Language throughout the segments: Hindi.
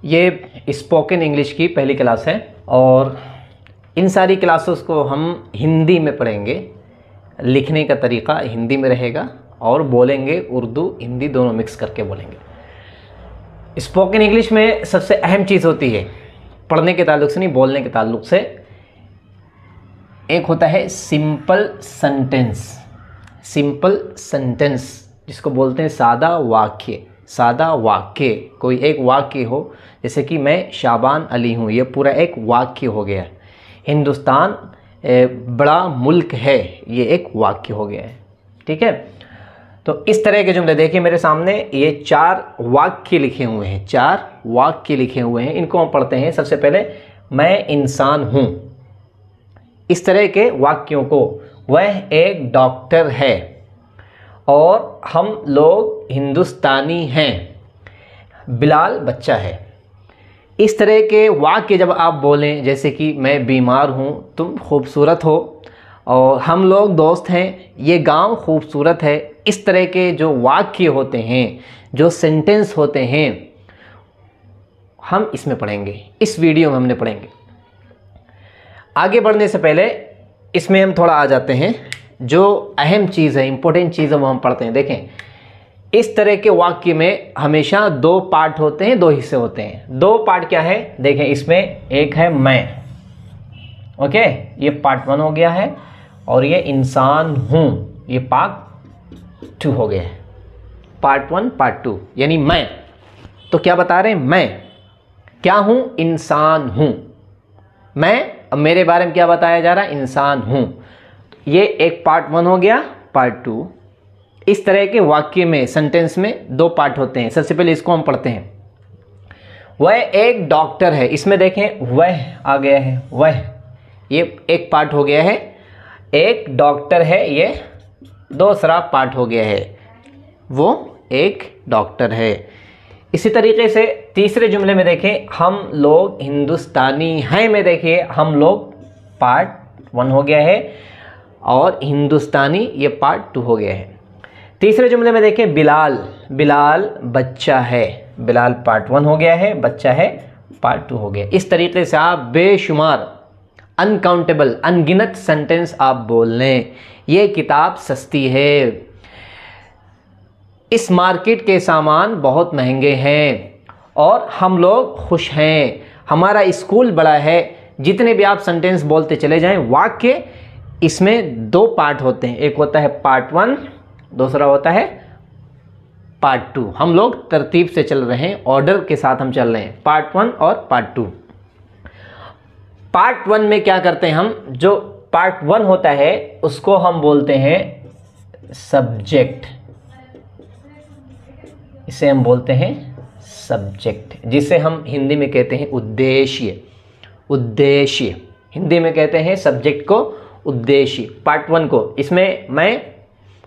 ये स्पोकन इंग्लिश की पहली क्लास है और इन सारी क्लासेस को हम हिंदी में पढ़ेंगे। लिखने का तरीका हिंदी में रहेगा और बोलेंगे उर्दू हिंदी दोनों मिक्स करके बोलेंगे। स्पोकन इंग्लिश में सबसे अहम चीज़ होती है, पढ़ने के ताल्लुक से नहीं बोलने के ताल्लुक से, एक होता है सिंपल सेंटेंस। सिंपल सेंटेंस जिसको बोलते हैं सादा वाक्य। सादा वाक्य, कोई एक वाक्य हो, जैसे कि मैं शाबान अली हूँ, ये पूरा एक वाक्य हो गया। हिंदुस्तान बड़ा मुल्क है, ये एक वाक्य हो गया है। ठीक है, तो इस तरह के जुमले देखिए मेरे सामने, ये 4 वाक्य लिखे हुए हैं। 4 वाक्य लिखे हुए हैं, इनको हम पढ़ते हैं। सबसे पहले मैं इंसान हूँ, इस तरह के वाक्यों को। वह एक डॉक्टर है और हम लोग हिंदुस्तानी हैं। बिलाल बच्चा है। इस तरह के वाक्य जब आप बोलें, जैसे कि मैं बीमार हूँ, तुम खूबसूरत हो, और हम लोग दोस्त हैं, ये गांव खूबसूरत है। इस तरह के जो वाक्य होते हैं, जो सेंटेंस होते हैं, हम इसमें पढ़ेंगे, इस वीडियो में हमने पढ़ेंगे। आगे बढ़ने से पहले इसमें हम थोड़ा आ जाते हैं, जो अहम चीज़ है, इम्पोर्टेंट चीज़ है, वो हम पढ़ते हैं। देखें, इस तरह के वाक्य में हमेशा 2 पार्ट होते हैं, 2 हिस्से होते हैं। 2 पार्ट क्या है, देखें, इसमें एक है मैं, ओके, ये पार्ट 1 हो गया है, और ये इंसान हूँ, ये पार्ट 2 हो गया है। पार्ट 1 पार्ट 2 यानी मैं। तो क्या बता रहे हैं, मैं क्या हूँ, इंसान हूँ। मैं, अब मेरे बारे में क्या बताया जा रहा है, इंसान हूँ। ये एक पार्ट 1 हो गया। पार्ट 2, इस तरह के वाक्य में, सेंटेंस में 2 पार्ट होते हैं। सबसे पहले इसको हम पढ़ते हैं। वह एक डॉक्टर है, इसमें देखें वह आ गया है, वह, ये एक पार्ट हो गया है। एक डॉक्टर है, ये दूसरा पार्ट हो गया है, वो एक डॉक्टर है। इसी तरीके से तीसरे जुमले में देखें, हम लोग हिंदुस्तानी हैं में देखिए, हम लोग पार्ट 1 हो गया है, और हिंदुस्तानी ये पार्ट 2 हो गया है। तीसरे जुमले में देखें, बिलाल, बिलाल बच्चा है, बिलाल पार्ट 1 हो गया है, बच्चा है पार्ट 2 हो गया। इस तरीके से आप बेशुमार, अनकाउंटेबल, अनगिनत सेंटेंस आप बोल लें। ये किताब सस्ती है, इस मार्केट के सामान बहुत महंगे हैं, और हम लोग खुश हैं, हमारा स्कूल बड़ा है। जितने भी आप सेंटेंस बोलते चले जाएं, वाक्य, इसमें 2 पार्ट होते हैं। एक होता है पार्ट 1, दूसरा होता है पार्ट 2। हम लोग तरतीब से चल रहे हैं, ऑर्डर के साथ हम चल रहे हैं, पार्ट 1 और पार्ट 2। पार्ट 1 में क्या करते हैं हम, जो पार्ट 1 होता है उसको हम बोलते हैं सब्जेक्ट, इसे हम बोलते हैं सब्जेक्ट, जिसे हम हिंदी में कहते हैं उद्देश्य। उद्देश्य हिंदी में कहते हैं सब्जेक्ट को उद्देश्य। पार्ट 1 को, इसमें मैं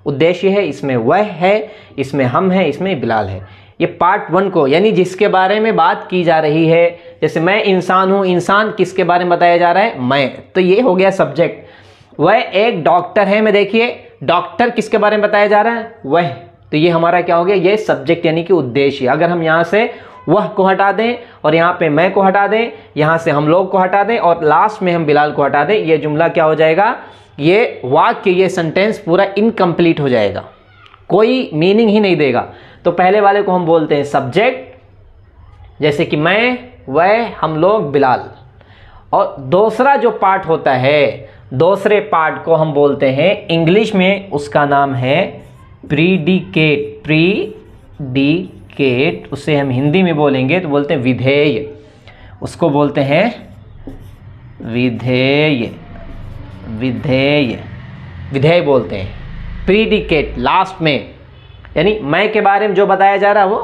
उद्देश्य है, इसमें वह है, इसमें हम हैं, इसमें बिलाल है। ये पार्ट 1 को, यानी जिसके बारे में बात की जा रही है, जैसे मैं इंसान हूँ, इंसान किसके बारे में बताया जा रहा है, मैं, तो ये हो गया सब्जेक्ट। वह एक डॉक्टर है में देखिए, डॉक्टर किसके बारे में बताया जा रहा है, वह, तो ये हमारा क्या हो गया, ये सब्जेक्ट यानी कि उद्देश्य। अगर हम यहाँ से वह को हटा दें और यहाँ पे मैं को हटा दें, यहाँ से हम लोग को हटा दें और लास्ट में हम बिलाल को हटा दें, ये जुमला क्या हो जाएगा, ये वाक्य, ये सेंटेंस पूरा इनकम्प्लीट हो जाएगा, कोई मीनिंग ही नहीं देगा। तो पहले वाले को हम बोलते हैं सब्जेक्ट, जैसे कि मैं, वह, हम लोग, बिलाल। और दूसरा जो पार्ट होता है, दूसरे पार्ट को हम बोलते हैं, इंग्लिश में उसका नाम है प्रीडिकेट। प्रीडिकेट, उसे हम हिंदी में बोलेंगे तो बोलते हैं विधेय, उसको बोलते हैं विधेय। विधेय, विधेय बोलते हैं। प्रीडिकेट लास्ट में, यानी मैं के बारे में जो बताया जा रहा है वो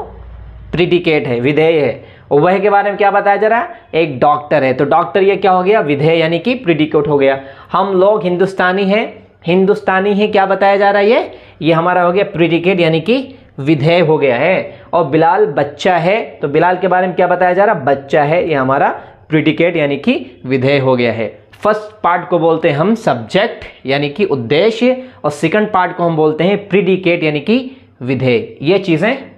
प्रीडिकेट है, विधेय है। और वह के बारे में क्या बताया जा रहा है, एक डॉक्टर है, तो डॉक्टर ये क्या हो गया, विधेय यानी कि प्रीडिकेट हो गया। हम लोग हिंदुस्तानी हैं, हिंदुस्तानी है, क्या बताया जा रहा है, ये हमारा हो गया प्रीडिकेट यानी कि विधेय हो गया है। और बिलाल बच्चा है, तो बिलाल के बारे में क्या बताया जा रहा है, बच्चा है, ये हमारा प्रीडिकेट यानी कि विधेय हो गया है। फर्स्ट पार्ट को बोलते हैं हम सब्जेक्ट यानी कि उद्देश्य, और सेकंड पार्ट को हम बोलते हैं प्रीडिकेट यानी कि विधेय। ये चीज़ें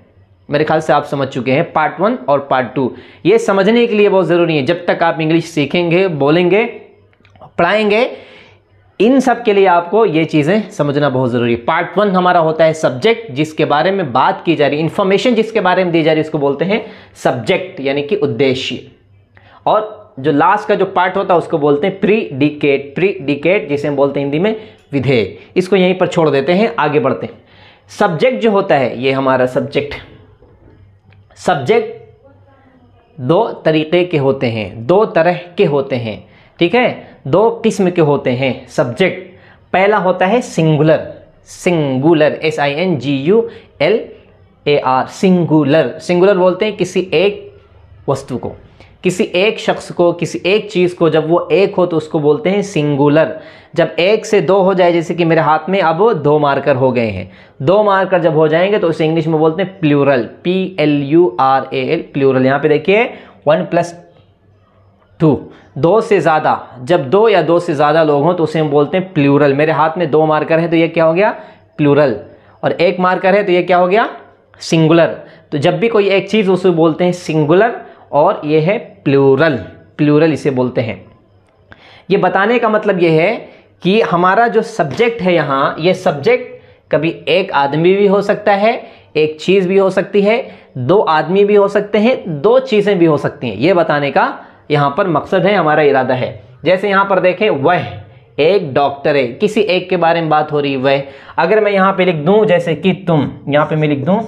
मेरे ख्याल से आप समझ चुके हैं, पार्ट 1 और पार्ट 2। ये समझने के लिए बहुत ज़रूरी है। जब तक आप इंग्लिश सीखेंगे, बोलेंगे, पढ़ाएंगे, इन सब के लिए आपको ये चीज़ें समझना बहुत ज़रूरी है। पार्ट 1 हमारा होता है सब्जेक्ट, जिसके बारे में बात की जा रही है, इन्फॉर्मेशन जिसके बारे में दी जा रही है, इसको बोलते हैं सब्जेक्ट, यानी कि उद्देश्य। और जो लास्ट का जो पार्ट होता है उसको बोलते हैं प्रीडिकेट। प्रीडिकेट जिसे हम बोलते हैं हिंदी में विधेय। इसको यहीं पर छोड़ देते हैं, आगे बढ़ते हैं। सब्जेक्ट जो होता है, ये हमारा सब्जेक्ट, सब्जेक्ट दो तरीके के होते हैं, दो तरह के होते हैं, ठीक है, दो किस्म के होते हैं सब्जेक्ट। पहला होता है singular, singular SINGULAR, singular. Singular बोलते हैं किसी एक वस्तु को, किसी एक शख्स को, किसी एक चीज़ को। जब वो एक हो तो उसको बोलते हैं सिंगुलर। जब एक से दो हो जाए, जैसे कि मेरे हाथ में अब 2 मार्कर हो गए हैं, 2 मार्कर जब हो जाएंगे तो उसे इंग्लिश में बोलते हैं प्लूरल, PLURAL, प्लूरल। यहाँ पे देखिए 1 + 2, 2 से ज़्यादा। जब 2 या 2 से ज़्यादा लोग हों तो उसे हम बोलते हैं प्लूरल। मेरे हाथ में 2 मार्कर है तो ये क्या हो गया, प्लूरल। और 1 मार्कर है तो ये क्या हो गया, सिंगुलर। तो जब भी कोई एक चीज़ उसे बोलते हैं सिंगुलर, और ये है प्लूरल, प्लूरल इसे बोलते हैं। ये बताने का मतलब ये है कि हमारा जो सब्जेक्ट है यहाँ, ये सब्जेक्ट कभी एक आदमी भी हो सकता है, एक चीज़ भी हो सकती है, 2 आदमी भी हो सकते हैं, 2 चीज़ें भी हो सकती हैं। ये बताने का यहाँ पर मकसद है, हमारा इरादा है। जैसे यहाँ पर देखें, वह एक डॉक्टर है, किसी एक के बारे में बात हो रही है, वह। अगर मैं यहाँ पे लिख दूँ जैसे कि तुम, यहाँ पे मैं लिख दूँ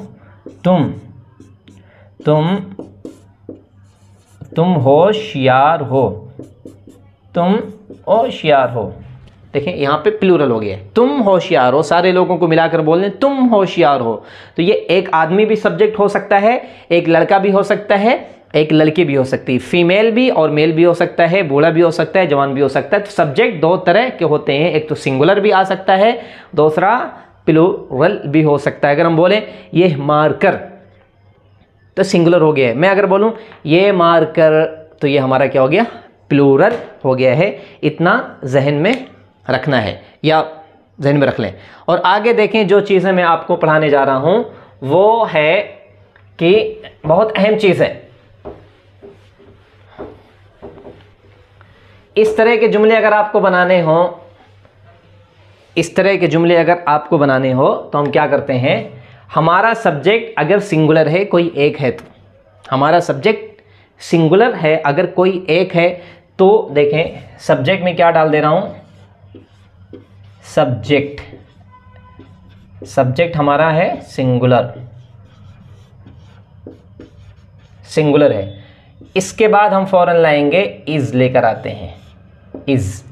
तुम होशियार हो, तुम होशियार हो। देखें यहाँ पे प्लूरल हो गया, तुम होशियार हो। सारे लोगों को मिलाकर बोल दें तुम होशियार हो। तो ये एक आदमी भी सब्जेक्ट हो सकता है, एक लड़का भी हो सकता है, एक लड़की भी हो सकती है, फीमेल भी और मेल भी हो सकता है, बूढ़ा भी हो सकता है, जवान भी हो सकता है। तो सब्जेक्ट 2 तरह के होते हैं, एक तो सिंगुलर भी आ सकता है, दूसरा प्लूरल भी हो सकता है। अगर हम बोलें ये मार्कर तो सिंगुलर हो गया है। मैं अगर बोलूं ये मार्कर तो ये हमारा क्या हो गया, प्लूरल हो गया है। इतना जहन में रखना है, या जहन में रख लें। और आगे देखें, जो चीज़ें मैं आपको पढ़ाने जा रहा हूं वो है कि बहुत अहम चीज़ है। इस तरह के जुमले अगर आपको बनाने हो, इस तरह के जुमले अगर आपको बनाने हो तो हम क्या करते हैं, हमारा सब्जेक्ट अगर सिंगुलर है, कोई एक है, तो हमारा सब्जेक्ट सिंगुलर है, अगर कोई एक है तो देखें सब्जेक्ट में क्या डाल दे रहा हूं, सब्जेक्ट, सब्जेक्ट हमारा है सिंगुलर, सिंगुलर है। इसके बाद हम फौरन लाएंगे इज, लेकर आते हैं इज।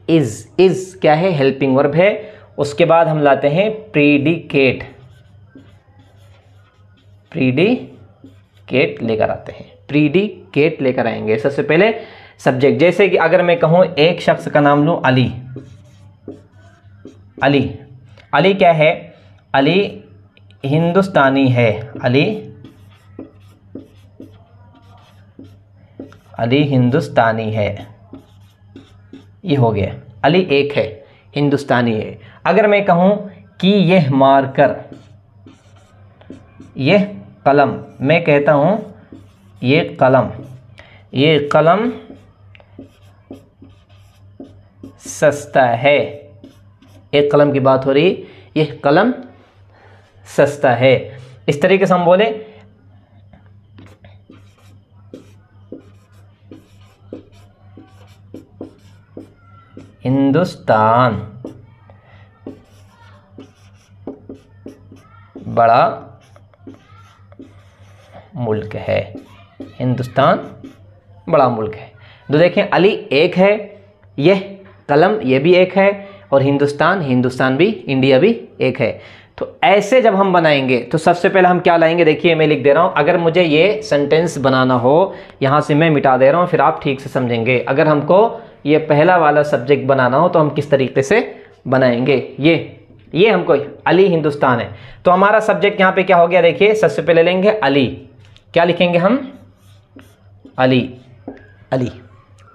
इज क्या है, हेल्पिंग वर्ब है। उसके बाद हम लाते हैं प्रीडिकेट, प्रीडिकेट लेकर आते हैं, प्रीडिकेट लेकर आएंगे। सबसे पहले सब्जेक्ट, जैसे कि अगर मैं कहूं एक शख्स का नाम लूं अली, अली, अली क्या है, अली हिंदुस्तानी है, अली, अली हिंदुस्तानी है, ये हो गया। अली एक है, हिंदुस्तानी है। अगर मैं कहूं कि यह मार्कर, यह कलम, मैं कहता हूं ये कलम, ये कलम सस्ता है, एक कलम की बात हो रही, यह कलम सस्ता है। इस तरीके से हम बोले हिंदुस्तान बड़ा मुल्क है, हिंदुस्तान बड़ा मुल्क है। तो देखें अली एक है, यह कलम ये भी एक है, और हिंदुस्तान, हिंदुस्तान भी, इंडिया भी एक है। तो ऐसे जब हम बनाएंगे तो सबसे पहले हम क्या लाएंगे, देखिए मैं लिख दे रहा हूँ। अगर मुझे ये सेंटेंस बनाना हो, यहाँ से मैं मिटा दे रहा हूँ, फिर आप ठीक से समझेंगे। अगर हमको ये पहला वाला सब्जेक्ट बनाना हो तो हम किस तरीके से बनाएंगे, ये हमको अली हिंदुस्तान है। तो हमारा सब्जेक्ट यहाँ पे क्या हो गया, देखिए सबसे पहले लेंगे अली, क्या लिखेंगे हम, अली, अली,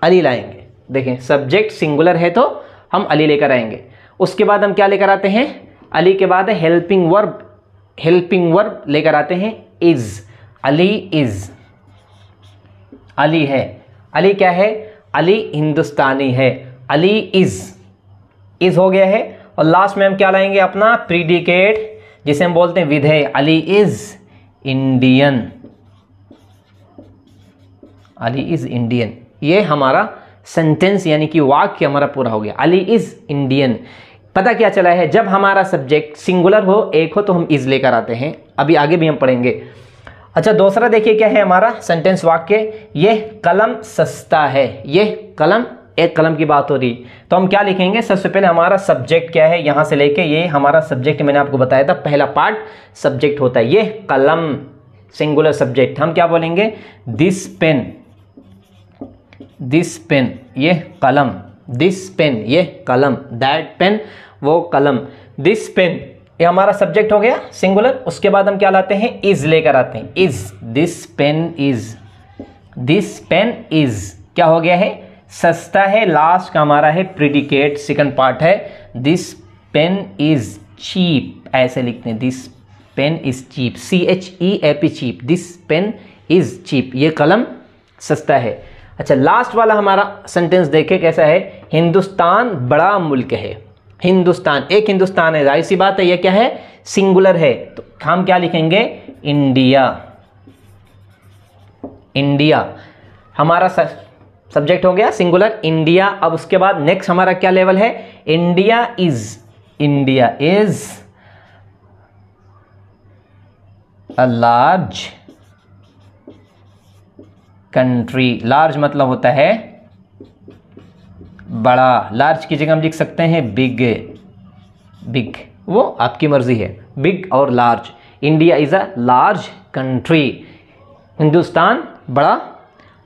अली लाएंगे। देखें सब्जेक्ट सिंगुलर है तो हम अली लेकर आएंगे। उसके बाद हम क्या लेकर आते हैं, अली के बाद है हेल्पिंग वर्ब, हेल्पिंग वर्ब लेकर आते हैं इज। अली इज, अली है, अली क्या है, अली हिंदुस्तानी है, अली इज हो गया है। और लास्ट में हम क्या लाएंगे, अपना प्रीडिकेट जिसे हम बोलते हैं विधेय, Ali is Indian, Ali is Indian. ये हमारा सेंटेंस यानी कि वाक्य हमारा पूरा हो गया, अली इज इंडियन। पता क्या चला है, जब हमारा सब्जेक्ट सिंगुलर हो, एक हो, तो हम इज लेकर आते हैं, अभी आगे भी हम पढ़ेंगे। अच्छा दूसरा देखिए क्या है हमारा सेंटेंस वाक्य, ये कलम सस्ता है, ये कलम, एक कलम की बात हो रही, तो हम क्या लिखेंगे, सबसे पहले हमारा सब्जेक्ट क्या है, यहां से लेके ये हमारा सब्जेक्ट, मैंने आपको बताया था पहला पार्ट सब्जेक्ट होता है, ये कलम सिंगुलर सब्जेक्ट, हम क्या बोलेंगे, दिस पेन, दिस पेन ये कलम, दिस पेन ये कलम, दैट पेन वो कलम, दिस पेन ये हमारा सब्जेक्ट हो गया सिंगुलर। उसके बाद हम क्या लाते हैं, इज लेकर आते हैं, is, this pen is, this pen is क्या हो गया है, सस्ता है, लास्ट का हमारा है प्रीडिकेट, सेकंड पार्ट है, दिस पेन इज चीप, ऐसे लिखते हैं, this pen is cheap, CHEAP cheap, this pen is cheap, ये कलम सस्ता है। अच्छा लास्ट वाला हमारा सेंटेंस देखें कैसा है, हिंदुस्तान बड़ा मुल्क है, हिंदुस्तान, एक हिंदुस्तान है, जाहिर सी बात है ये क्या है, सिंगुलर है, तो हम क्या लिखेंगे, इंडिया, इंडिया हमारा सब्जेक्ट हो गया सिंगुलर इंडिया। अब उसके बाद नेक्स्ट हमारा क्या लेवल है, India is, India is a large country, large मतलब होता है बड़ा, लार्ज की जगह हम लिख सकते हैं बिग, बिग वो आपकी मर्जी है, बिग और large, India is a large country, Hindustan बड़ा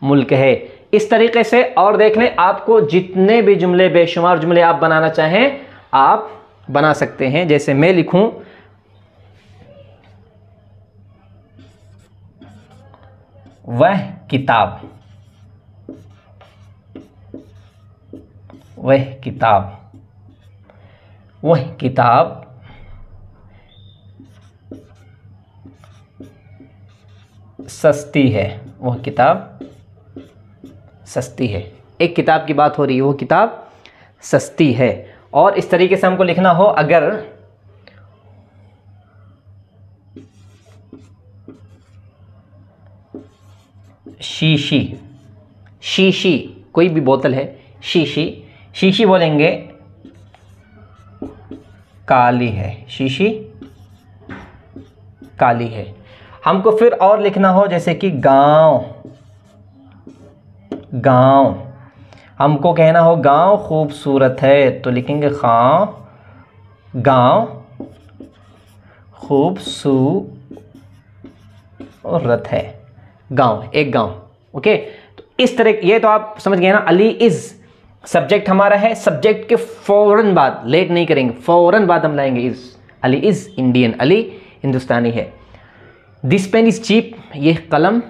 मुल्क है। इस तरीके से और देख लें, आपको जितने भी जुमले, बेशुमार जुमले आप बनाना चाहें आप बना सकते हैं। जैसे मैं लिखूं, वह किताब, वह किताब, वह किताब सस्ती है, वह किताब सस्ती है, एक किताब की बात हो रही है, वो किताब सस्ती है। और इस तरीके से हमको लिखना हो, अगर शीशी, शीशी कोई भी बोतल है, शीशी, शीशी बोलेंगे काली है, शीशी काली है। हमको फिर और लिखना हो, जैसे कि गांव, गांव हमको कहना हो गांव खूबसूरत है, तो लिखेंगे गांव खूबसूरत है, गांव, एक गांव। ओके, तो इस तरह, ये तो आप समझ गए ना। अली इज सब्जेक्ट हमारा है, सब्जेक्ट के फौरन बाद, लेट नहीं करेंगे, फौरन बाद हम लाएंगे is, Ali is Indian, Ali Hindustani है। दिस पेन इज चीप, ये कलम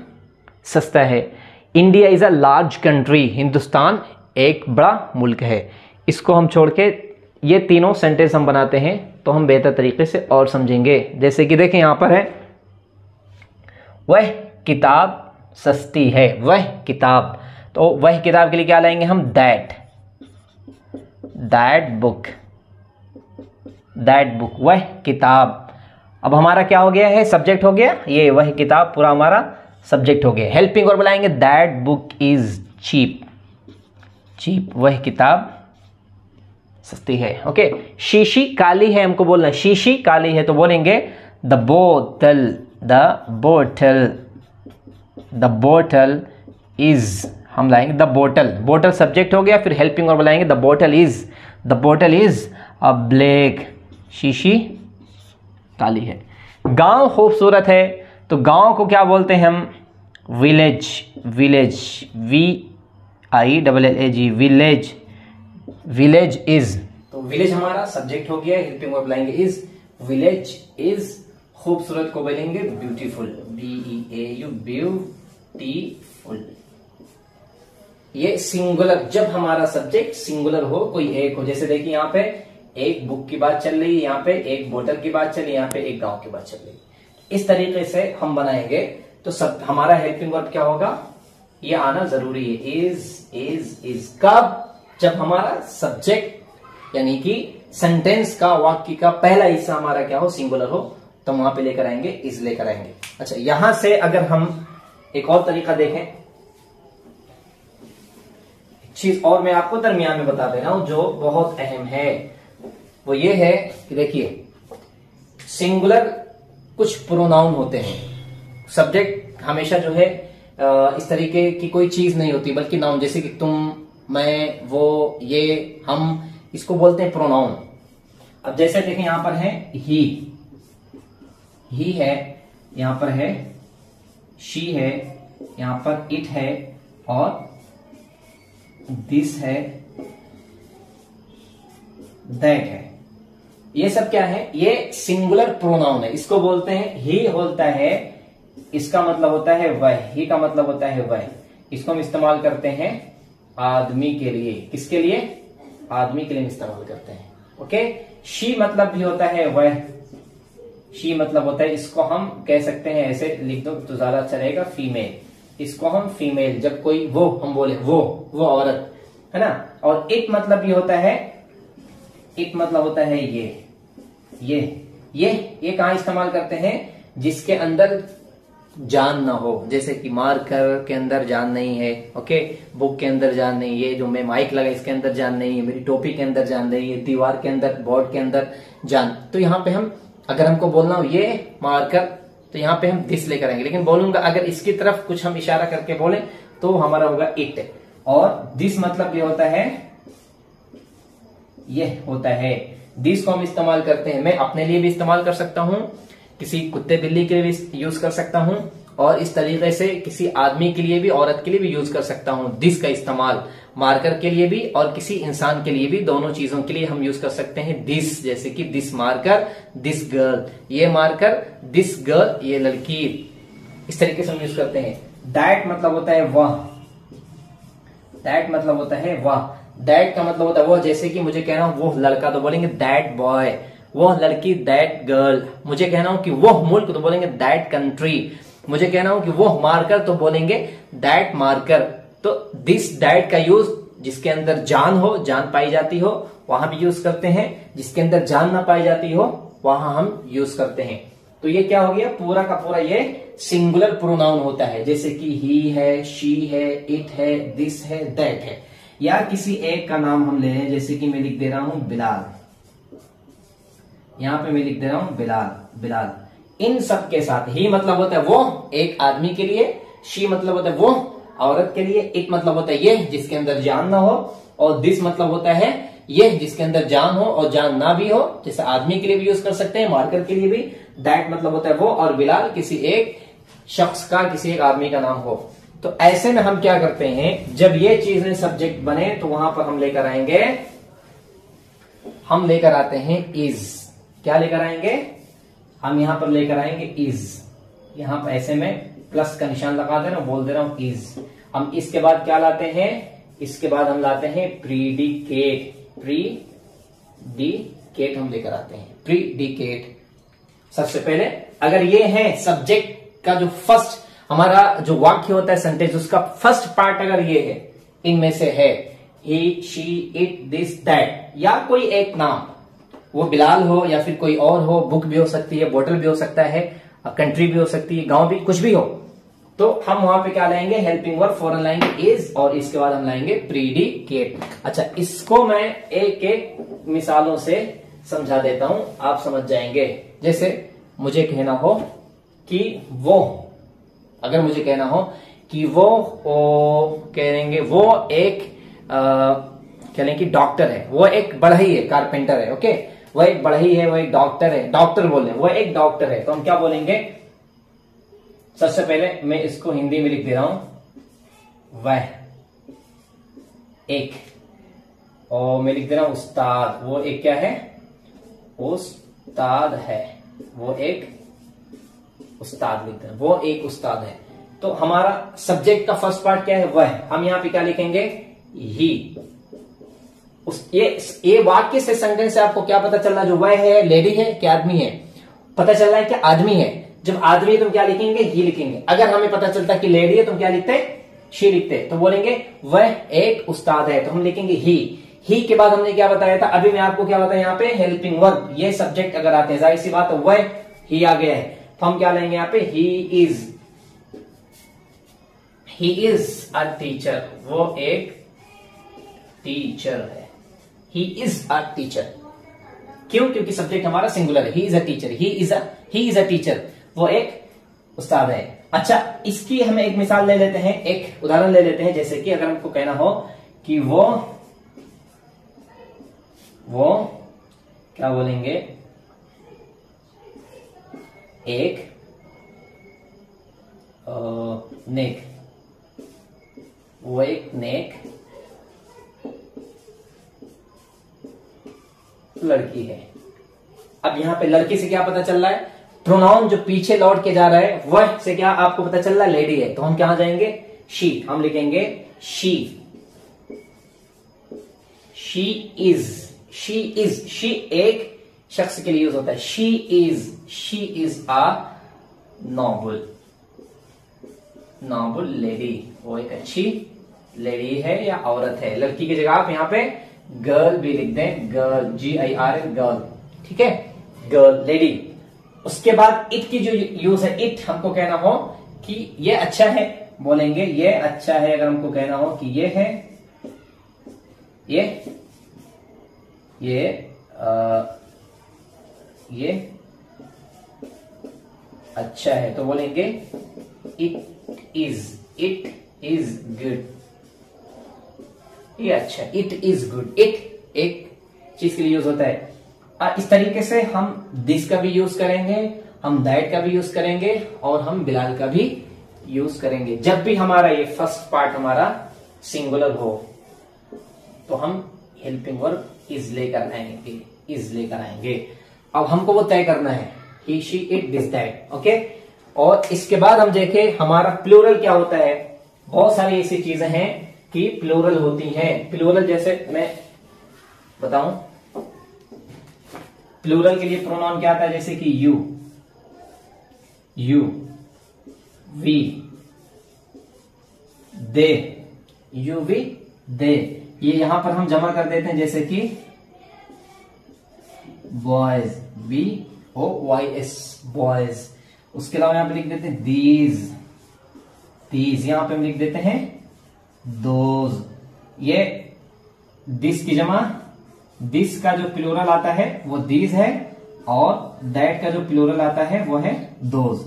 सस्ता है। India is a large country, Hindustan एक बड़ा मुल्क है। इसको हम छोड़ के ये तीनों सेंटेंस हम बनाते हैं तो हम बेहतर तरीके से और समझेंगे। जैसे कि देखें यहाँ पर है, वह किताब सस्ती है, वह किताब, तो वह किताब के लिए क्या लाएंगे हम, दैट बुक, दैट बुक, वह किताब। अब हमारा क्या हो गया है, सब्जेक्ट हो गया, ये वह किताब पूरा हमारा सब्जेक्ट हो गया। हेल्पिंग और बुलाएंगे, that book is cheap, cheap वह किताब सस्ती है। ओके, शीशी काली है, हमको बोलना है शीशी काली है, तो बोलेंगे द बोतल, द बोतल, द बोतल इज, हम लाएंगे द बोतल, बोतल सब्जेक्ट हो गया, फिर हेल्पिंग और बुलाएंगे द बोतल इज अ ब्लैक, शीशी काली है। गांव खूबसूरत है, तो गांव को क्या बोलते हैं हम, village, village, VILLAG, village, village is, तो विलेज हमारा सब्जेक्ट हो गया, हेल्पिंग और बुलाएंगे इज, विलेज इज, खूबसूरत को बोलेंगे ब्यूटीफुल, BEAU, ब्यूटीफुल। ये सिंगुलर, जब हमारा सब्जेक्ट सिंगुलर हो, कोई एक हो, जैसे देखिए यहाँ पे एक बुक की बात चल रही है, यहाँ पे एक बोतल की बात चल रही है, यहाँ पे एक गांव की बात चल रही है। इस तरीके से हम बनाएंगे तो सब हमारा हेल्पिंग वर्ब क्या होगा, ये आना जरूरी है। इज कब, जब हमारा सब्जेक्ट यानी कि सेंटेंस का, वाक्य का पहला हिस्सा हमारा क्या हो, सिंगुलर हो, तो वहां पे लेकर आएंगे इज लेकर आएंगे। अच्छा, यहां से अगर हम एक और तरीका देखें, चीज और मैं आपको दरमियान में बता दे रहा हूं जो बहुत अहम है, वो ये है कि देखिए सिंगुलर कुछ प्रोनाउन होते हैं। सब्जेक्ट हमेशा जो है इस तरीके की कोई चीज नहीं होती, बल्कि नाउन, जैसे कि तुम, मैं, वो, ये, हम, इसको बोलते हैं प्रोनाउन। अब जैसे देखें यहां पर है ही है, यहां पर है शी है, यहां पर इट है और दिस है, दैट है। ये सब क्या है, ये सिंगुलर प्रोनाउन है, इसको बोलते हैं ही होता है, इसका मतलब होता है वह, ही का मतलब होता है वह। इसको हम इस्तेमाल करते हैं आदमी के लिए, किसके लिए, आदमी के लिए इस्तेमाल करते हैं। ओके, शी मतलब भी होता है वह, शी मतलब होता है, इसको हम कह सकते हैं, ऐसे लिख दो तो ज्यादा अच्छा रहेगा, फीमेल, इसको हम फीमेल, जब कोई वो हम बोले वो औरत है ना। और इट मतलब भी होता है, इट मतलब होता है ये कहां इस्तेमाल करते हैं, जिसके अंदर जान ना हो, जैसे कि मार्कर के अंदर जान नहीं है, ओके, बुक के अंदर जान नहीं है, जो मैं माइक लगा इसके अंदर जान नहीं है, मेरी टोपी के अंदर जान नहीं है, दीवार के अंदर, बोर्ड के अंदर जान। तो यहाँ पे हम, अगर हमको बोलना हो ये मार्कर, तो यहाँ पे हम दिस लेकर आएंगे, लेकिन बोलूंगा अगर इसकी तरफ कुछ हम इशारा करके बोले तो हमारा होगा इट। और दिस मतलब ये होता है, ये होता है, दिस को हम इस्तेमाल करते हैं, मैं अपने लिए भी इस्तेमाल कर सकता हूं, किसी कुत्ते बिल्ली के लिए भी यूज कर सकता हूं, और इस तरीके से किसी आदमी के लिए भी, औरत के लिए भी यूज कर सकता हूं। दिस का इस्तेमाल मार्कर के लिए भी और किसी इंसान के लिए भी, दोनों चीजों के लिए हम यूज कर सकते हैं दिस, जैसे कि दिस मार्कर, दिस गर्ल, ये मार्कर, दिस गर्ल, ये लड़की, इस तरीके से हम यूज करते हैं। दैट मतलब होता है वह, दैट मतलब होता है वह, दैट का मतलब होता है वो, जैसे कि मुझे कहना हूं वो लड़का तो बोलेंगे दैट बॉय, वो लड़की दैट गर्ल, मुझे कहना हूं कि वो मुल्क तो बोलेंगे दैट कंट्री, मुझे कहना हूं कि वो मार्कर तो बोलेंगे दैट मार्कर। तो दिस दैट का यूज जिसके अंदर जान हो, जान पाई जाती हो, वहां भी यूज करते हैं, जिसके अंदर जान ना पाई जाती हो वहां हम यूज करते हैं। तो ये क्या हो गया, पूरा का पूरा ये सिंगुलर प्रोनाउन होता है, जैसे कि ही है, शी है, इट है, दिस है, दैट है। या किसी एक का नाम हम ले रहे हैं, जैसे कि मैं लिख दे रहा हूं बिलाल, यहां पे मैं लिख दे रहा हूं बिलाल। इन सब के साथ ही मतलब होता है वो, एक आदमी के लिए, शी मतलब होता है वो, औरत के लिए, इट मतलब होता है ये जिसके अंदर जान ना हो, और दिस मतलब होता है ये जिसके अंदर जान हो और जान ना भी हो, जैसे आदमी के लिए भी यूज कर सकते हैं, मार्कर के लिए भी। दैट मतलब होता है वो, और बिलाल किसी एक शख्स का, किसी एक आदमी का नाम हो। तो ऐसे में हम क्या करते हैं, जब ये चीजें सब्जेक्ट बने तो वहां पर हम लेकर आएंगे, हम लेकर आते हैं इज। क्या लेकर आएंगे, हम यहां पर लेकर आएंगे इज। यहां पर ऐसे में प्लस का निशान लगा दे रहा हूं, बोल दे रहा हूं इज। हम इसके बाद क्या लाते हैं, इसके बाद हम लाते हैं प्रीडिकेट, प्रीडिकेट हम लेकर आते हैं, प्रीडिकेट। सबसे पहले अगर ये है सब्जेक्ट का जो फर्स्ट हमारा जो वाक्य होता है, सेंटेंस, उसका फर्स्ट पार्ट अगर ये है, इनमें से है he, she, it, this, that, या कोई एक नाम, वो बिलाल हो या फिर कोई और हो, बुक भी हो सकती है, बोतल भी हो सकता है, कंट्री भी हो सकती है, गांव भी, कुछ भी हो, तो हम वहां पे क्या लाएंगे, हेल्पिंग वर्ब फौरन लाएंगे इज, और इसके बाद हम लाएंगे प्रीडिकेट। अच्छा, इसको मैं एक एक मिसालों से समझा देता हूं, आप समझ जाएंगे। जैसे मुझे कहना हो कि वो, अगर मुझे कहना हो कि वो कहेंगे वो एक कह लें कि डॉक्टर है, वो एक बढ़ई है, कारपेंटर है, ओके, वो एक बढ़ई है, वो एक डॉक्टर है, डॉक्टर बोल रहे हैं, वो एक डॉक्टर है, तो हम क्या बोलेंगे, सबसे पहले मैं इसको हिंदी में लिख दे रहा हूं, वह एक, और मैं लिख दे रहा हूं उस्ताद, वो एक क्या है, उस्ताद है, वो एक उस्ताद लिखते हैं, वो एक उस्ताद है। तो हमारा सब्जेक्ट का फर्स्ट पार्ट क्या है, वह, हम यहां पे क्या लिखेंगे, ही, ये वाक्य से, सेंटेंस से आपको क्या पता चल रहा है? जो वह है लेडी है कि आदमी है? पता चल रहा है कि आदमी है। जब आदमी है तो क्या लिखेंगे? ही लिखेंगे। अगर हमें पता चलता है कि लेडी है तो क्या लिखते हैं? शी लिखते हैं। तो बोलेंगे वह एक उस्ताद है, तो हम लिखेंगे ही के बाद हमने क्या बताया था? अभी मैं आपको क्या बताया यहाँ पे? Helping verb. ये सब्जेक्ट अगर आते हैं, जाहिर सी बात है वह ही आ गया है, तो हम क्या लेंगे यहाँ पे? He is a teacher. वो एक टीचर है। He is a teacher. क्यों? क्योंकि सब्जेक्ट हमारा सिंगुलर है। He is a teacher. He is a teacher. वो एक उस्ताद है। अच्छा, इसकी हमें एक मिसाल ले लेते हैं, एक उदाहरण ले लेते हैं। जैसे कि अगर हमको कहना हो कि वो क्या बोलेंगे? एक नेक, वो एक नेक लड़की है। अब यहां पे लड़की से क्या पता चल रहा है? प्रोनाउन जो पीछे लौट के जा रहा है वह से क्या आपको पता चल रहा है? लेडी है। तो हम कहां जाएंगे? शी। हम लिखेंगे शी एक शख्स के लिए यूज होता है। She is a Nobel lady. वो एक अच्छी लेडी है या औरत है। लड़की की जगह आप यहाँ पे गर्ल भी लिख दें। Girl, GIRL, girl. ठीक है, गर्ल, लेडी। उसके बाद इट की जो यूज है, इट हमको कहना हो कि ये अच्छा है, बोलेंगे ये अच्छा है। अगर हमको कहना हो कि ये है, ये अच्छा है, तो बोलेंगे इट इज गुड। ये अच्छा, इट इज गुड। इट एक चीज के लिए यूज होता है। इस तरीके से हम दिस का भी यूज करेंगे, हम दैट का भी यूज करेंगे और हम बिलाल का भी यूज करेंगे। जब भी हमारा ये फर्स्ट पार्ट हमारा सिंगुलर हो तो हम हेल्पिंग वर्ब इज लेकर आएंगे। अब हमको वो तय करना है, he, she, it, this, that. Okay, और इसके बाद हम देखें हमारा प्लूरल क्या होता है। बहुत सारी ऐसी चीजें हैं कि प्लूरल होती हैं। प्लूरल जैसे मैं बताऊं, प्लूरल के लिए प्रोनाउन क्या आता है? जैसे कि you, we, they, you, we, they. ये यहां पर हम जमा कर देते हैं, जैसे कि बॉयज, BOYS, बॉयज। उसके अलावा यहां पे लिख देते हैं दीज, यहां पे हम लिख देते हैं दोज। ये दिस की जमा, दिस का जो प्लूरल आता है वो दीज है, और दैट का जो प्लूरल आता है वो है दोज।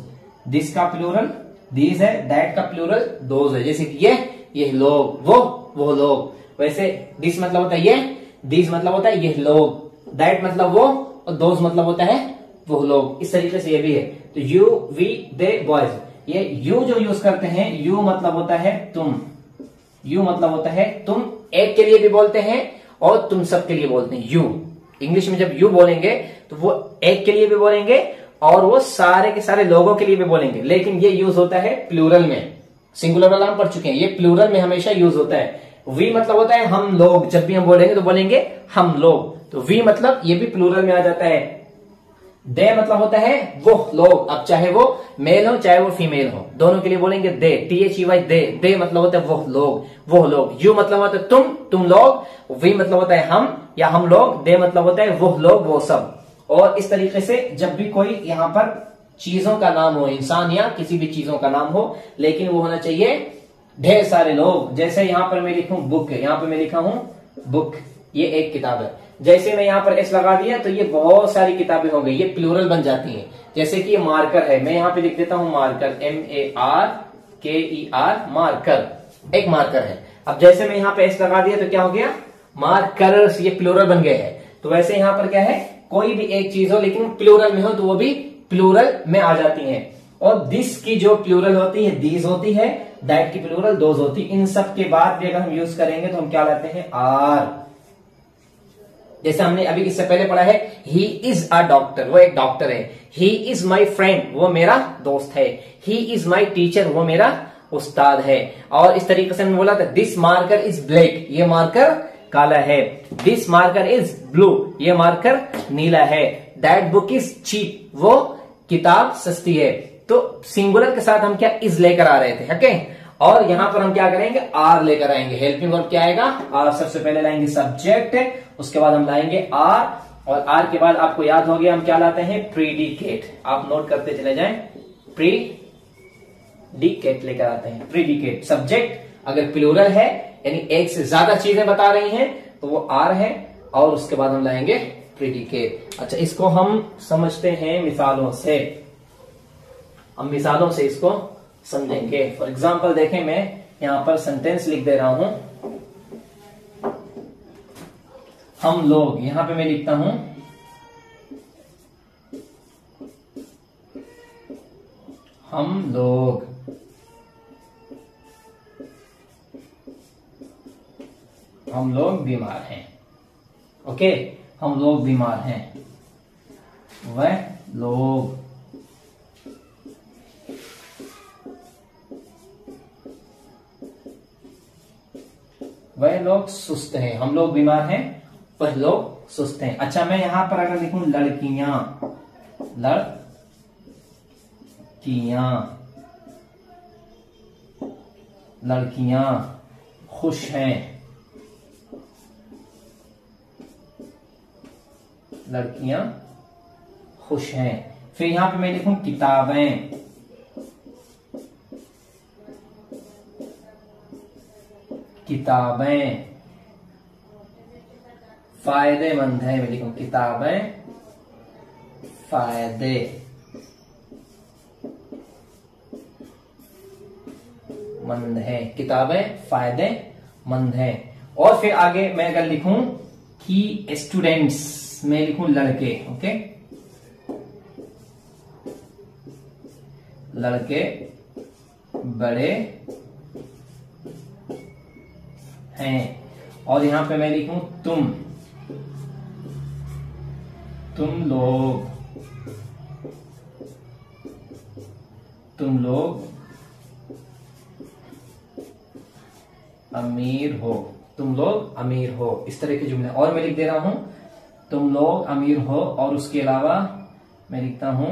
दिस का प्लूरल दीज है, दैट का प्लूरल दोज है। जैसे कि ये लोग, वो लोग। वैसे दिस मतलब होता है ये, दीज मतलब होता है ये लोग, दैट मतलब वो, और दोज मतलब होता है वो लोग। इस तरीके से ये भी है। तो यू, वी, दे, बॉयज। ये यू जो यूज करते हैं, यू मतलब होता है तुम। यू मतलब होता है तुम, एक के लिए भी बोलते हैं और तुम सब के लिए बोलते हैं। यू इंग्लिश में जब यू बोलेंगे तो वो एक के लिए भी बोलेंगे और वो सारे के सारे लोगों के लिए भी बोलेंगे। लेकिन ये यूज होता है प्लूरल में। सिंगुलर वाला हम पढ़ चुके हैं, ये प्लूरल में हमेशा यूज होता है। वी मतलब होता है हम लोग। जब भी हम बोलेंगे तो बोलेंगे हम लोग, तो वी मतलब ये भी प्लूरल में आ जाता है। दे मतलब होता है वो लोग। अब चाहे वो मेल हो चाहे वो फीमेल हो, दोनों के लिए बोलेंगे दे, THEY, दे मतलब होता है वो लोग। यू मतलब होता है तुम लोग। वी मतलब होता है हम या हम लोग। दे मतलब होता है वो लोग, वो सब। और इस तरीके से जब भी कोई यहां पर चीजों का नाम हो, इंसान या किसी भी चीजों का नाम हो, लेकिन वो होना चाहिए ढेर सारे लोग। जैसे यहां पर मैं लिखूं बुक, यहां पर मैं लिखा हूं बुक, ये एक किताब है। जैसे मैं यहां पर एस लगा दिया तो ये बहुत सारी किताबें हो गई, ये प्लूरल बन जाती हैं। जैसे कि ये मार्कर है, मैं यहां पे लिख देता हूं मार्कर, MARKER, मार्कर, एक मार्कर है। अब जैसे मैं यहां पे एस लगा दिया तो क्या हो गया? मार्कर्स, ये प्लूरल बन गए हैं। तो वैसे यहां पर क्या है, कोई भी एक चीज हो लेकिन प्लूरल में हो तो वो भी प्लूरल में आ जाती है। और दिस की जो प्लूरल होती है दीज होती है, दैट की प्लूरल दोज होती है। इन सब के बाद भी अगर हम यूज करेंगे तो हम क्या लाते हैं? आर। जैसे हमने अभी इससे पहले पढ़ा है ही इज अ डॉक्टर, वो एक डॉक्टर है। ही इज माई फ्रेंड, वो मेरा दोस्त है। ही इज माई टीचर, वो मेरा उस्ताद है। और इस तरीके से हमने बोला था दिस मार्कर इज ब्लैक, ये मार्कर काला है। दिस मार्कर इज ब्लू, ये मार्कर नीला है। दैट बुक इज चीप, वो किताब सस्ती है। तो सिंगुलर के साथ हम क्या इज लेकर आ रहे थे, ओके। और यहां पर हम क्या करेंगे, आर लेकर आएंगे। हेल्पिंग वर्ब क्या आएगा, आर। सबसे पहले लाएंगे सब्जेक्ट, उसके बाद हम लाएंगे आर, और आर के बाद आपको याद हो गया हम क्या लाते हैं, प्रीडिकेट। आप नोट करते चले जाएं, प्रीडिकेट लेकर आते हैं। प्रीडिकेट सब्जेक्ट अगर प्लूरल है यानी एक से ज्यादा चीजें बता रही हैं तो वो आर है, और उसके बाद हम लाएंगे प्रीडिकेट। अच्छा, इसको हम समझते हैं मिसालों से। हम मिसालों से इसको समझेंगे। फॉर एग्जाम्पल देखें, मैं यहां पर सेंटेंस लिख दे रहा हूं, हम लोग। यहां पे मैं लिखता हूं हम लोग बीमार हैं। ओके, हम लोग बीमार हैं। वह लोग सुस्त हैं। हम लोग बीमार हैं, वह लोग सुस्त हैं। अच्छा, मैं यहां पर अगर लिखूं लड़कियां खुश हैं। लड़कियां खुश हैं। फिर यहां पे मैं लिखूं किताबें फायदेमंद है। मैं लिखूं किताबें फायदेमंद है। किताबें फायदेमंद है। और फिर आगे मैं अगर लिखूं कि स्टूडेंट्स, मैं लिखूं लड़के। ओके, लड़के बड़े हैं। और यहां पे मैं लिखूं तुम लोग अमीर हो। इस तरह के जुमले। और मैं लिख दे रहा हूं तुम लोग अमीर हो, और उसके अलावा मैं लिखता हूं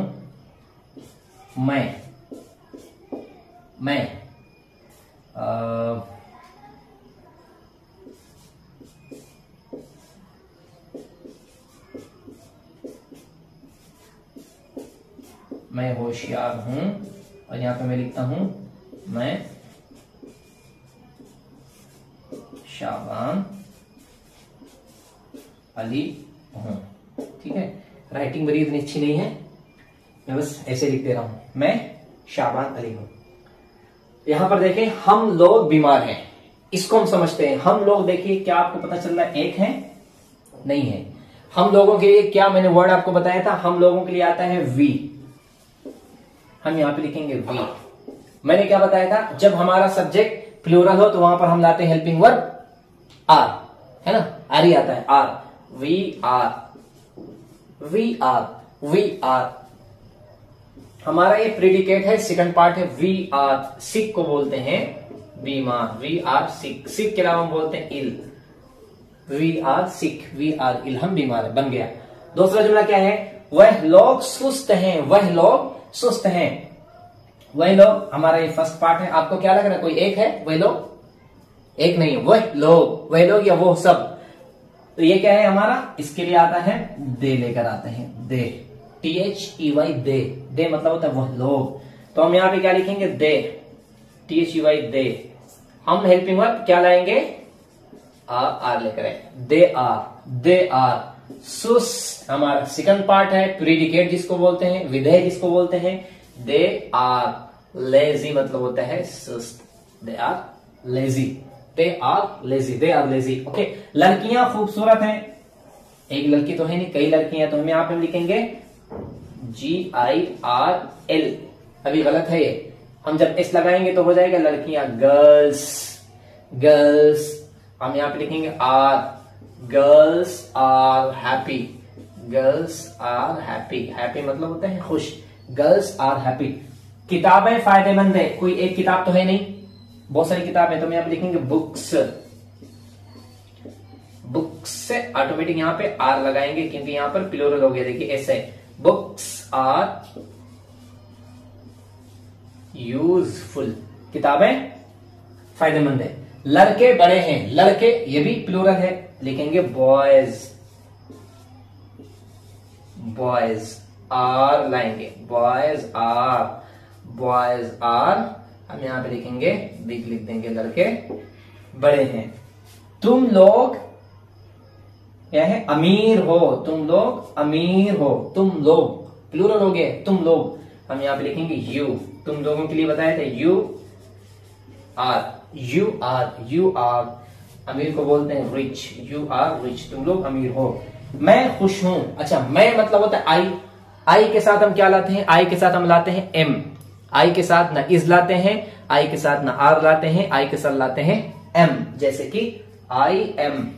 मैं होशियार हूं, और यहां पे मैं लिखता हूं मैं शाबान अली हूं। ठीक है, राइटिंग मेरी इतनी अच्छी नहीं है, मैं बस ऐसे लिख दे रहा हूं, मैं शाबान अली हूं। यहां पर देखें, हम लोग बीमार हैं, इसको हम समझते हैं। हम लोग, देखिए क्या आपको पता चल रहा है, एक है नहीं है। हम लोगों के लिए क्या मैंने वर्ड आपको बताया था, हम लोगों के लिए आता है वी। हम यहां पे लिखेंगे वी। मैंने क्या बताया था, जब हमारा सब्जेक्ट प्लूरल हो तो वहां पर हम लाते हैं हेल्पिंग वर्ब आर, है ना, आर ही आता है, आर। वी आर हमारा ये प्रीडिकेट है, सेकंड पार्ट है। वी आर सिक को बोलते हैं बीमार। वी आर सिक। सिक के अलावा हम बोलते हैं ill. We are sick, we are ill, हम बीमार है, बन गया। दूसरा जुमला क्या है, वह लोग सुस्त हैं। वह लोग सुस्त हैं। वह लोग हमारा ये फर्स्ट पार्ट है। आपको क्या लग रहा है, कोई एक है, वह लोग एक नहीं है, वह लोग या वो सब। तो ये क्या है हमारा, इसके लिए आता है दे, लेकर आते हैं दे, THEY दे। दे मतलब होता है वह लोग। तो हम यहां पे क्या लिखेंगे, दे, THEY दे। हम हेल्पिंग वर्ब क्या लाएंगे, आर लेकर आए। दे आर सुस्त, हमारा सेकंड पार्ट है। प्रीडिकेट जिसको बोलते हैं, विधेय जिसको बोलते हैं। दे आर लेजी मतलब होता है सुस्त। They are lazy. ओके, लड़कियां खूबसूरत हैं। एक लड़की तो है नहीं, कई लड़कियां। तो हम यहां पे लिखेंगे GIRL। अभी गलत है ये, हम जब एस लगाएंगे तो हो जाएगा लड़कियां, गर्ल्स। हम यहां पे लिखेंगे are, girls are happy. Happy मतलब होता है खुश। Girls are happy. किताबें फायदेमंद है, कोई एक किताब तो है नहीं, बहुत सारी किताबें। तो हम यहां पे लिखेंगे बुक्स। बुक्स से ऑटोमेटिक यहाँ पे आर लगाएंगे क्योंकि यहाँ पर प्लूरल हो गया। देखिए ऐसे, बुक्स आर यूजफुल, किताबें फायदेमंद है। लड़के बड़े हैं, लड़के ये भी प्लूरल है, लिखेंगे बॉयज, बॉयज आर लाएंगे, बॉयज आर हम यहां पे लिखेंगे बिग, लिख देंगे लड़के बड़े हैं। तुम लोग क्या है, अमीर हो, तुम लोग अमीर हो, तुम लोग प्लूरल हो गए, तुम लोग हम यहां पे लिखेंगे यू, तुम लोगों के लिए बताया था यू आर, अमीर को बोलते हैं रिच, यू आर रिच, तुम लोग अमीर हो। मैं खुश हूं, अच्छा मैं मतलब होता है आई के साथ हम क्या लाते हैं, आई के साथ हम लाते हैं एम, आई के साथ ना इज लाते हैं, आई के साथ ना आर लाते हैं, आई के साथ लाते हैं एम, जैसे कि आई एम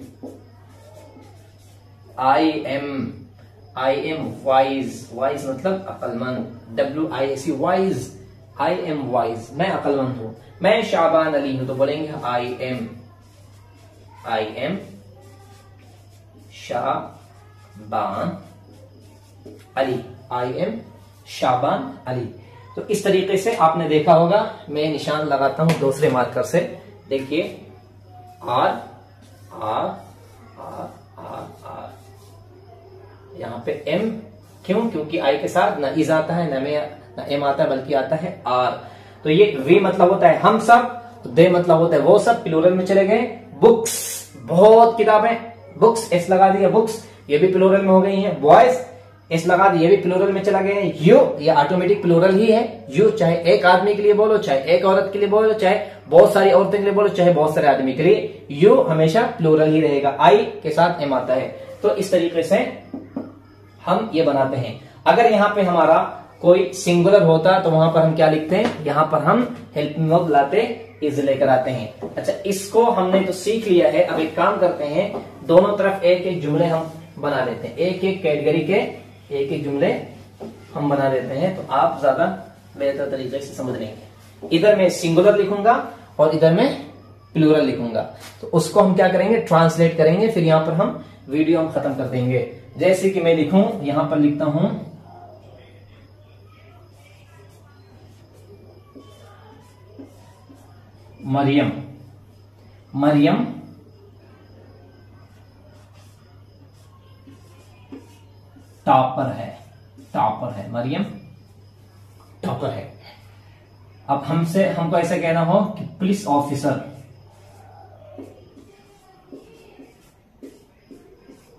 वाइज, वाइज मतलब अक्लमंद, WISE wise, I am wise, मैं अक्लमंद हूं। मैं शाबान अली हूं तो बोलेंगे I am Shaban Ali, I am Shaban Ali. तो इस तरीके से आपने देखा होगा, मैं निशान लगाता हूं दूसरे मार्कर से, देखिए are are are are are, यहां पे एम, क्यों, क्योंकि आई के साथ ना इज आता है ना एम आता है, बल्कि आता है आर। तो ये वी मतलब होता है हम सब, तो दे मतलब होता है वो सब, प्लूरल में चले गए। बुक्स बहुत किताबें, बुक्स एस लगा दिया, बुक्स ये भी प्लूरल में हो गई हैं। बॉयज एस लगा दिया, ये भी प्लूरल में चला गया है। यू ये ऑटोमेटिक प्लूरल ही है, यू चाहे एक आदमी के लिए बोलो, चाहे एक औरत के लिए बोलो, चाहे बहुत सारी औरतों के लिए बोलो, चाहे बहुत सारे आदमी के लिए, यू हमेशा प्लूरल ही रहेगा, आई के साथ एम आता है। तो इस तरीके से हम ये बनाते हैं। अगर यहाँ पे हमारा कोई सिंगुलर होता तो वहां पर हम क्या लिखते हैं, यहां पर हम हेल्पिंग वर्ब लाते इज लेकर आते हैं। अच्छा इसको हमने तो सीख लिया है, अब एक काम करते हैं, दोनों तरफ एक एक जुमले हम बना लेते हैं, एक एक कैटेगरी के एक एक जुमले हम बना लेते हैं, तो आप ज्यादा बेहतर तरीके से समझ लेंगे। इधर मैं सिंगुलर लिखूंगा और इधर मैं प्लूरल लिखूंगा, तो उसको हम क्या करेंगे, ट्रांसलेट करेंगे, फिर यहां पर हम वीडियो हम खत्म कर देंगे। जैसे कि मैं लिखूं, यहां पर लिखता हूं मरियम, मरियम टॉपर है, टॉपर है, मरियम टॉपर है। अब हमको ऐसे कहना हो कि पुलिस ऑफिसर,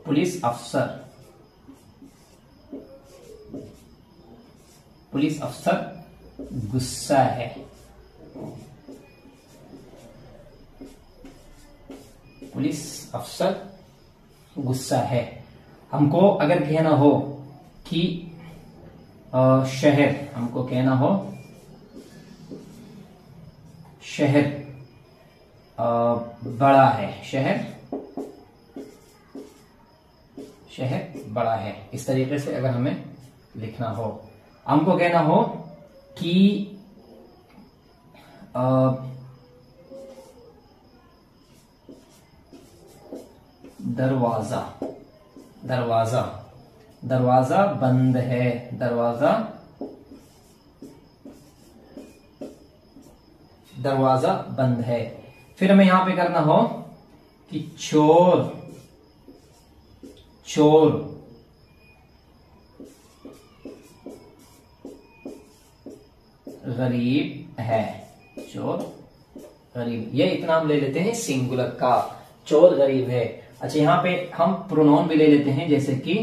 पुलिस अफसर, पुलिस अफसर गुस्सा है, पुलिस अफसर गुस्सा है। हमको अगर कहना हो कि शहर, हमको कहना हो शहर बड़ा है, शहर बड़ा है, इस तरीके से अगर हमें लिखना हो। हमको कहना हो कि दरवाजा, दरवाजा, दरवाजा बंद है, दरवाजा, दरवाजा बंद है। फिर हमें यहां पे करना हो कि चोर, चोर गरीब है, चोर गरीब, ये इतना हम ले लेते हैं सिंगुलर का, चोर गरीब है। अच्छा यहां पे हम प्रोनाउन भी ले लेते हैं, जैसे कि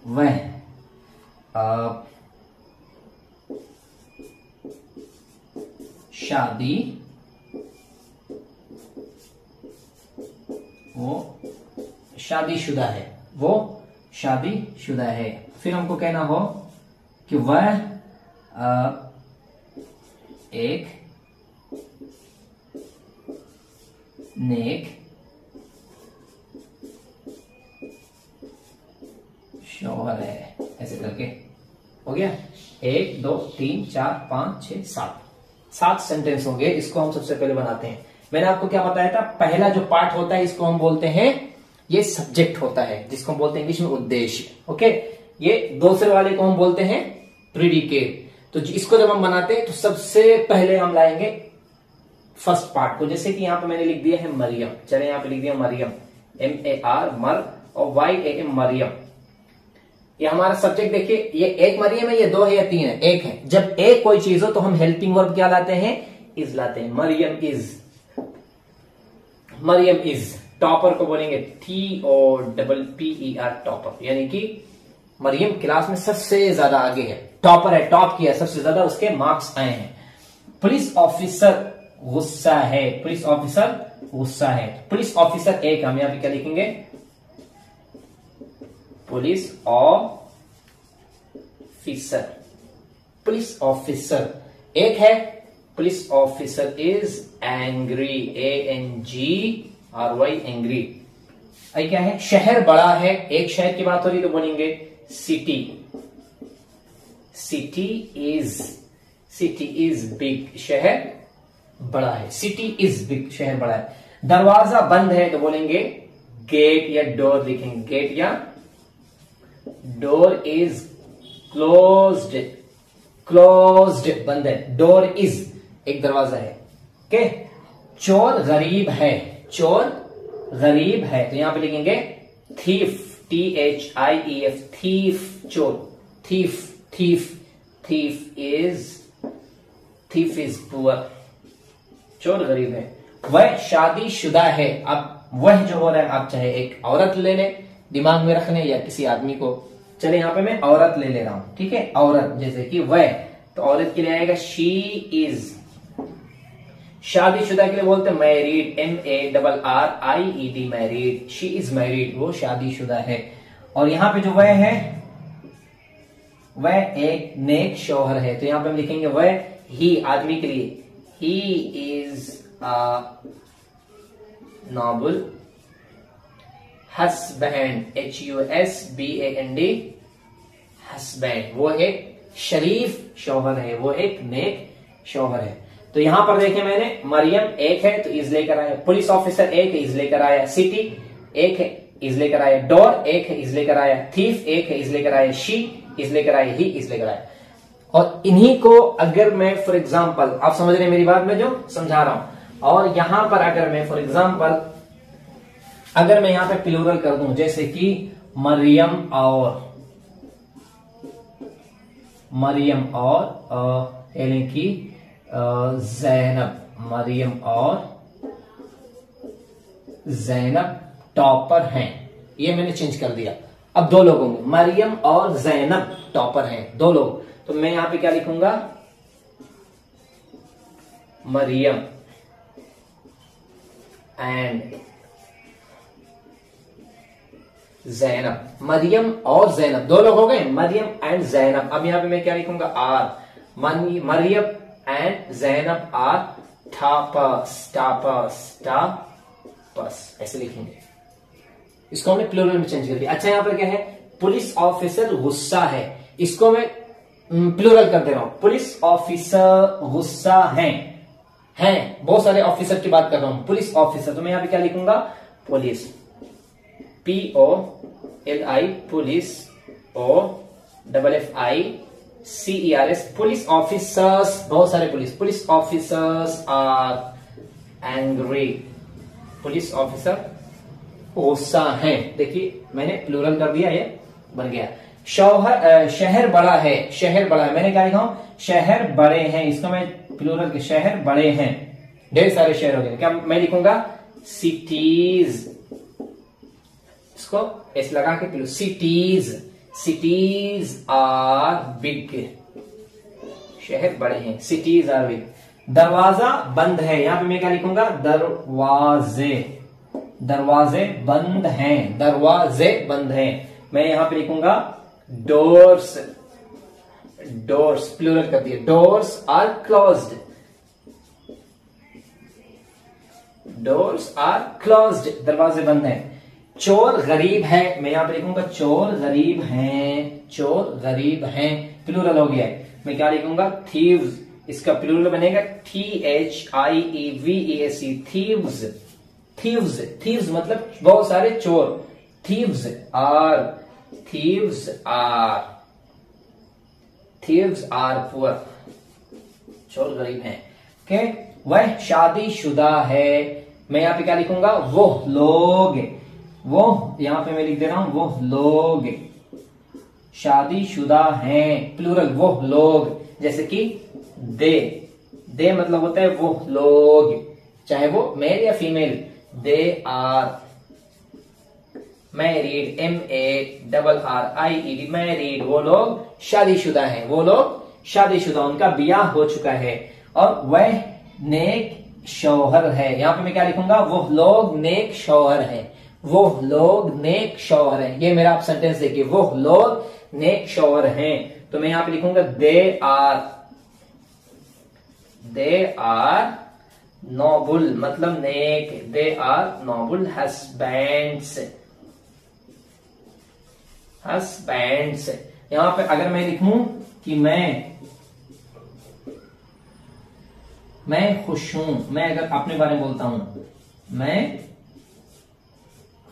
वह, शादी, वो शादीशुदा है, वो शादीशुदा है। फिर हमको कहना हो कि वह एक नेक शौहर है, ऐसे करके हो गया। 1 2 3 4 5 6 7 7 सेंटेंस होंगे, इसको हम सबसे पहले बनाते हैं। मैंने आपको क्या बताया था, पहला जो पार्ट होता है इसको हम बोलते हैं, ये सब्जेक्ट होता है जिसको हम बोलते हैं इंग्लिश में उद्देश्य। ओके, ये दूसरे वाले को हम बोलते हैं प्रीडिकेट। तो इसको जब हम बनाते हैं तो सबसे पहले हम लाएंगे फर्स्ट पार्ट को, जैसे कि यहां पे मैंने लिख दिया है मरियम। चले यहां पे लिख दिया मरियम, MAR मर और YAM मरियम। ये हमारा सब्जेक्ट देखिए, ये एक मरियम है, ये दो है या तीन है, एक है। जब एक कोई चीज हो तो हम हेल्पिंग वर्ब क्या लाते हैं, इज लाते हैं। Maryam is, Maryam is. Topper को बोलेंगे TOPPER टॉपर, यानी कि मरियम क्लास में सबसे ज्यादा आगे है, टॉपर है, टॉप किया, सबसे ज्यादा उसके मार्क्स आए हैं। पुलिस ऑफिसर गुस्सा है, पुलिस ऑफिसर गुस्सा है। पुलिस ऑफिसर एक, हम यहां पे क्या लिखेंगे, पुलिस ऑफिसर, पुलिस ऑफिसर एक है। Police officer is angry, ANGRY angry. I क्या है, शहर बड़ा है, एक शहर की बात हो रही तो बोलेंगे सिटी, सिटी इज बिग, शहर बड़ा है। सिटी इज बिग, शहर बड़ा है। दरवाजा बंद है तो बोलेंगे गेट या डोर लिखेंगे, गेट या डोर इज क्लोज्ड, क्लोज्ड बंद है, डोर इज एक दरवाजा है। ओके, चोर गरीब है, चोर गरीब है तो यहां पे लिखेंगे थीफ, THIEF थीफ, चोर, thief, thief, thief is poor, चोर गरीब है। वह शादीशुदा है, अब वह जो हो रहा है आप चाहे एक औरत ले लें दिमाग में रखने या किसी आदमी को। चले यहां पे मैं औरत ले रहा हूं, ठीक है, औरत, जैसे कि वह, तो औरत के लिए आएगा शी इज। शादीशुदा के लिए बोलते हैं married, MARRIED married, she is married, वो शादीशुदा है। और यहां पे जो वह है, वह एक नेक शौहर है तो यहां पे हम लिखेंगे वह, ही आदमी के लिए, he is a Nobel husband, HUSBAND husband, वो एक शरीफ शौहर है, वो एक नेक शौहर है। तो यहां पर देखें मैंने मरियम एक है तो इज लेकर आया, पुलिस ऑफिसर एक है इज लेकर आया, सिटी एक है इज लेकर आया, डोर एक है इज लेकर आया, थीफ एक है इज लेकर आया, शी इज लेकर आया, ही इज लेकर आया। और इन्हीं को अगर मैं फॉर एग्जाम्पल, आप समझ रहे हैं मेरी बात में जो समझा रहा हूं, और यहां पर अगर मैं फॉर एग्जाम्पल अगर मैं यहां पे प्लूरल कर दूं, जैसे कि मरियम और यानी कि जैनब, मरियम और जैनब टॉपर हैं, ये मैंने चेंज कर दिया। अब दो लोग होंगे, मरियम और जैनब टॉपर हैं, दो लोग, तो मैं यहां पे क्या लिखूंगा, मरियम एंड जैनब, मरियम और जैनब दो लोग हो गए, मरियम एंड जैनब। अब यहां पे मैं क्या लिखूंगा, are, Maryam and Zainab are toppers, ऐसे लिखेंगे। इसको हमने प्लूरल में चेंज कर दिया। अच्छा, यहां पर क्या है, पुलिस ऑफिसर गुस्सा है, इसको मैं प्लूरल कर दे रहा हूं, पुलिस ऑफिसर गुस्सा हैं, बहुत सारे ऑफिसर की बात कर रहा हूं, पुलिस ऑफिसर, तो मैं यहां पे क्या लिखूंगा, police, POLI police, OFFICERS police officers, बहुत सारे police officers are angry, police officer गुस्सा हैं। देखिए मैंने प्लूरल कर दिया, ये बन गया। शहर बड़ा है, शहर बड़ा है, मैंने क्या लिखा हूं, शहर बड़े हैं, इसको मैं प्लूरल के, शहर बड़े हैं, ढेर सारे शहर हो गए, क्या मैं लिखूंगा, सिटीज, इसको एस लगा के, सिटीज आर बिग, शहर बड़े हैं, सिटीज आर बिग। दरवाजा बंद है, यहां पे मैं क्या लिखूंगा, दरवाजे बंद हैं, दरवाजे बंद हैं, मैं यहां पे लिखूंगा डोर्स प्लूरल कर दिया, डोर्स आर क्लोज्ड, दरवाजे बंद हैं। चोर गरीब है, मैं यहां पे लिखूंगा चोर गरीब हैं, प्लूरल हो गया है, मैं क्या लिखूंगा, इसका प्लूरल बनेगा THIEVES, थीव्स। थीव्स, थीव्स मतलब बहुत सारे चोर। थीव्स आर पुअर, चोर गरीब हैं। ओके, वह शादीशुदा है। मैं यहां पे क्या लिखूंगा, वो लोग, वो यहां पे मैं लिख दे रहा हूं, वो लोग शादीशुदा हैं, प्लूरल वो लोग। जैसे कि दे मतलब होता है वो लोग, चाहे वो मेल या female. They are married, MARRIED, married, वो लोग शादीशुदा हैं, वो लोग शादीशुदा, उनका ब्याह हो चुका है। और वह नेक शौहर है, यहां पे मैं क्या लिखूंगा, वो लोग नेक शौहर हैं, वो लोग नेक शौहर हैं। ये मेरा आप सेंटेंस देखिए, वो लोग नेक शौहर हैं। तो मैं यहां पे लिखूंगा दे आर नोबल, मतलब नेक। They are noble husbands, husbands. यहां पे अगर मैं लिखूं कि मैं खुश हूं, मैं अगर अपने बारे में बोलता हूं, मैं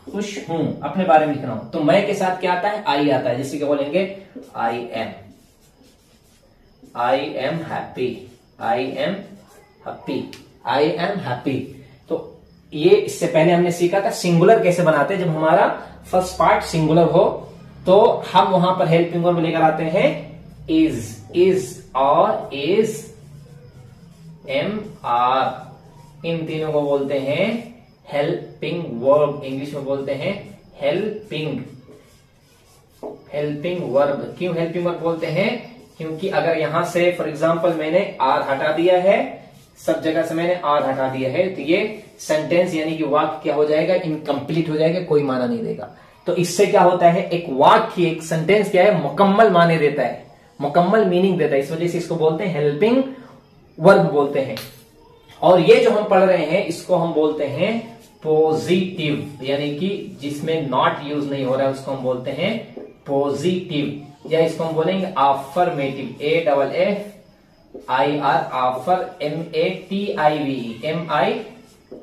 खुश हूं, अपने बारे में लिख रहा हूं, तो मैं के साथ क्या आता है, आई आता है। जैसे कि बोलेंगे I am happy, I am happy. तो ये इससे पहले हमने सीखा था सिंगुलर कैसे बनाते हैं। जब हमारा फर्स्ट पार्ट सिंगुलर हो तो हम वहां पर हेल्पिंग वर्ब लेकर आते हैं इज और इज, एम आर, इन तीनों को बोलते हैं हेल्पिंग वर्ब। इंग्लिश में बोलते हैं हेल्पिंग वर्ब। क्यों हेल्पिंग वर्ब बोलते हैं, क्योंकि अगर यहां से फॉर एग्जांपल मैंने आर हटा दिया है, सब जगह से मैंने आर हटा दिया है, तो ये सेंटेंस यानी कि वाक्य क्या हो जाएगा, इनकम्प्लीट हो जाएगा, कोई माना नहीं देगा। तो इससे क्या होता है, एक वाक्य, एक सेंटेंस क्या है, मुकम्मल माने देता है, मुकम्मल मीनिंग देता है। इस वजह से इसको बोलते हैं हेल्पिंग वर्ब बोलते हैं। और ये जो हम पढ़ रहे हैं इसको हम बोलते हैं पॉजिटिव, यानी कि जिसमें नॉट यूज नहीं हो रहा है उसको हम बोलते हैं पॉजिटिव, या इसको हम बोलेंगे affirmative, AFFIR, offer, MATIVE,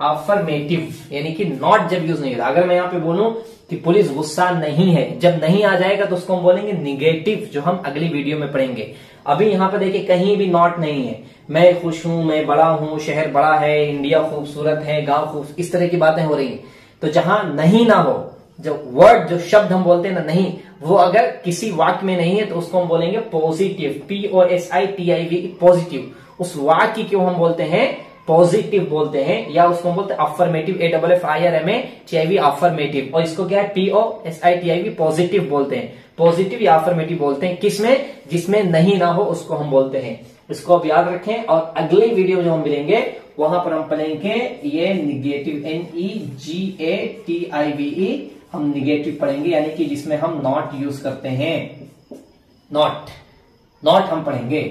affirmative, यानी कि नॉट जब यूज नहीं होता। अगर मैं यहां पे बोलूं कि पुलिस गुस्सा नहीं है, जब नहीं आ जाएगा तो उसको हम बोलेंगे निगेटिव, जो हम अगली वीडियो में पढ़ेंगे। अभी यहां पर देखिए कहीं भी नॉट नहीं है। मैं खुश हूं, मैं बड़ा हूं, शहर बड़ा है, इंडिया खूबसूरत है, गांव खूबसूरत, इस तरह की बातें हो रही है। तो जहां नहीं ना हो, जो वर्ड, जो शब्द हम बोलते हैं ना नहीं, वो अगर किसी वाक्य में नहीं है तो उसको हम बोलेंगे पॉजिटिव, POSITIV, पॉजिटिव। उस वाक्य को हम बोलते हैं पॉजिटिव बोलते हैं, या उसको हम बोलते हैं अफर्मेटिव, AFFIRMATIV, अफर्मेटिव। और इसको क्या है, POSITIV, पॉजिटिव बोलते हैं। पॉजिटिव या अफर्मेटिव बोलते हैं किसमें, जिसमें नहीं ना हो उसको हम बोलते हैं। इसको आप याद रखें। और अगली वीडियो जो हम मिलेंगे वहां पर हम पढ़ेंगे ये निगेटिव, NEGATIVE, हम निगेटिव पढ़ेंगे, यानी कि जिसमें हम नॉट यूज करते हैं, नॉट हम पढ़ेंगे।